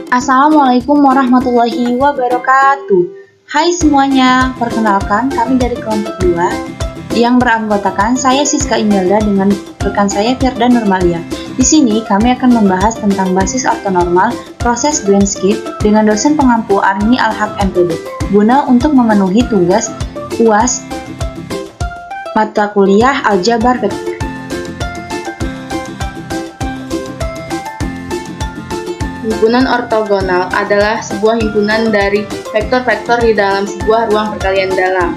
Assalamualaikum warahmatullahi wabarakatuh. Hai semuanya, perkenalkan kami dari kelompok 2 yang beranggotakan saya Siska Imelda dengan rekan saya Firda Nurmalia. Di sini kami akan membahas tentang basis ortonormal, proses Blanskip dengan dosen pengampu Arni Alhaq MPD guna untuk memenuhi tugas UAS mata kuliah Aljabar Vektor. Himpunan ortogonal adalah sebuah himpunan dari vektor-vektor di dalam sebuah ruang perkalian dalam.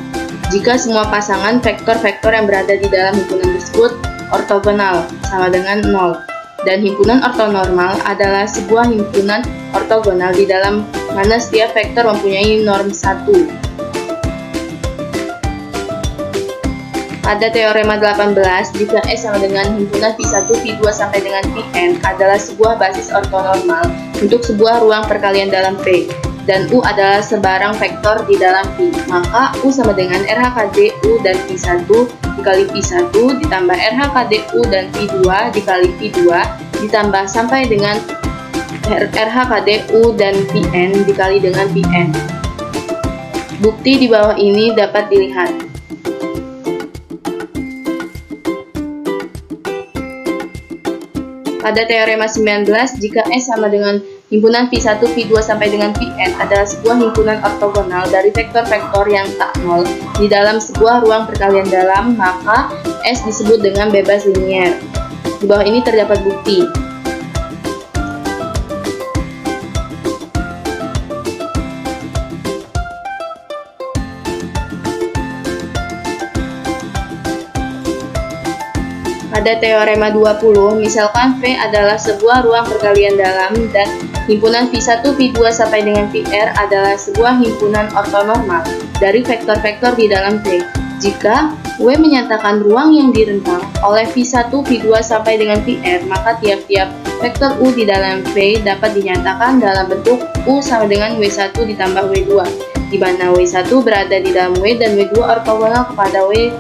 Jika semua pasangan vektor-vektor yang berada di dalam himpunan tersebut ortogonal, sama dengan 0. Dan himpunan ortonormal adalah sebuah himpunan ortogonal di dalam mana setiap vektor mempunyai norm 1. Pada teorema 18, jika S sama dengan himpunan V1, V2 sampai dengan Vn adalah sebuah basis ortonormal untuk sebuah ruang perkalian dalam P, dan U adalah sebarang vektor di dalam V, maka U sama dengan RHKD U dan V1 dikali V1 ditambah RHKD U dan V2 dikali V2 ditambah sampai dengan RHKD U dan Vn dikali dengan Vn. Bukti di bawah ini dapat dilihat. Pada teorema 19, jika S sama dengan himpunan V1, V2 sampai dengan Vn adalah sebuah himpunan ortogonal dari vektor-vektor yang tak nol di dalam sebuah ruang perkalian dalam, maka S disebut dengan bebas linier. Di bawah ini terdapat bukti. Pada teorema 20, misalkan V adalah sebuah ruang perkalian dalam dan himpunan V1, V2 sampai dengan Vr adalah sebuah himpunan ortonormal dari vektor-vektor di dalam V. Jika W menyatakan ruang yang direntang oleh V1, V2 sampai dengan Vr, maka tiap-tiap vektor U di dalam V dapat dinyatakan dalam bentuk U sama dengan W1 ditambah W2, di mana W1 berada di dalam W dan W2 ortogonal kepada W.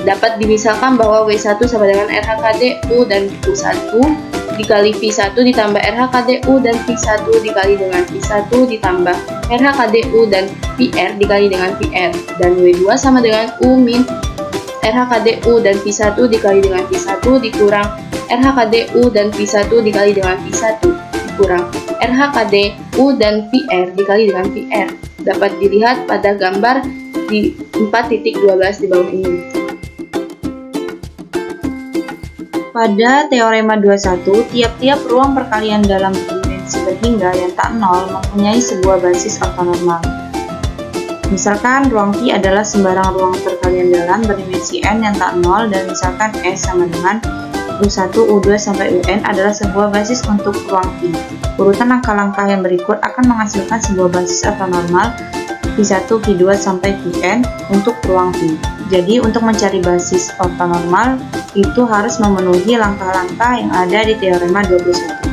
Dapat dimisalkan bahwa W1 sama dengan RHKD U dan U1 dikali V1 ditambah RHKD U dan V1 dikali dengan V1 ditambah RHKD U dan VR dikali dengan VR, dan W2 sama dengan U min RHKD U dan V1 dikali dengan V1 dikurang RHKD U dan V1 dikali dengan V1 dikurang RHKD U dan VR dikali dengan VR. Dapat dilihat pada gambar di 4.12 di bawah ini. Pada teorema 21, tiap-tiap ruang perkalian dalam dimensi berhingga yang tak nol mempunyai sebuah basis ortonormal. Misalkan ruang V adalah sembarang ruang perkalian dalam berdimensi n yang tak nol, dan misalkan S sama dengan U1, U2 sampai UN adalah sebuah basis untuk ruang V. Urutan langkah-langkah yang berikut akan menghasilkan sebuah basis ortonormal V1, V2 sampai Vn untuk ruang V. Jadi untuk mencari basis ortonormal itu harus memenuhi langkah-langkah yang ada di teorema 21.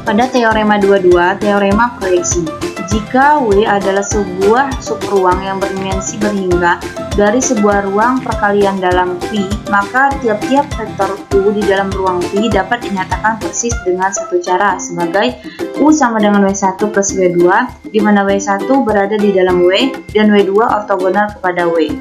Pada teorema 22, teorema proyeksi. Jika W adalah sebuah subruang yang berdimensi berhingga dari sebuah ruang perkalian dalam V, maka tiap-tiap vektor U di dalam ruang V dapat dinyatakan persis dengan satu cara, sebagai U sama dengan W1 plus W2, di mana W1 berada di dalam W dan W2 ortogonal kepada W.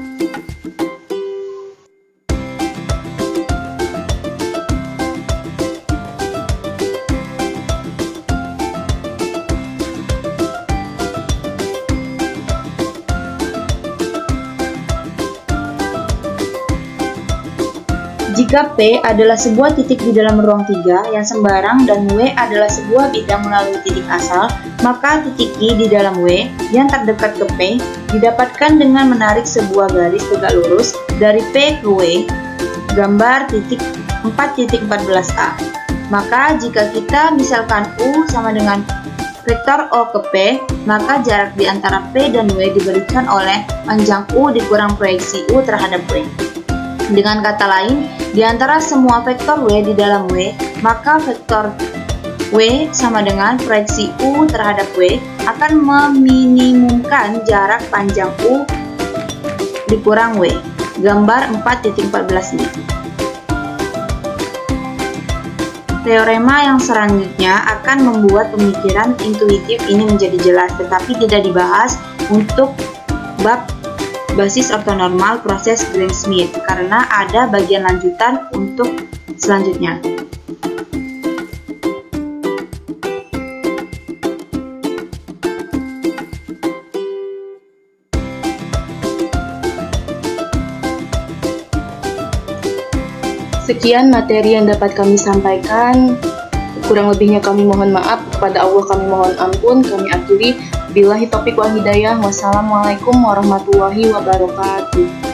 Jika P adalah sebuah titik di dalam ruang 3 yang sembarang dan W adalah sebuah bidang melalui titik asal, maka titik I di dalam W yang terdekat ke P didapatkan dengan menarik sebuah garis tegak lurus dari P ke W, gambar titik 4.14a. Maka jika kita misalkan U sama dengan P vektor O ke P, maka jarak di antara P dan W diberikan oleh panjang U dikurang proyeksi U terhadap W. Dengan kata lain, di antara semua vektor W di dalam W, maka vektor W sama dengan proyeksi U terhadap W akan meminimumkan jarak panjang U dikurang W. Gambar 4.14 ini. Teorema yang selanjutnya akan membuat pemikiran intuitif ini menjadi jelas, tetapi tidak dibahas untuk bab basis ortonormal proses Gram-Schmidt karena ada bagian lanjutan untuk selanjutnya. Sekian materi yang dapat kami sampaikan. Kurang lebihnya kami mohon maaf. Kepada Allah kami mohon ampun. Kami akhiri. Billahi taufiq wal hidayah. Wassalamualaikum warahmatullahi wabarakatuh.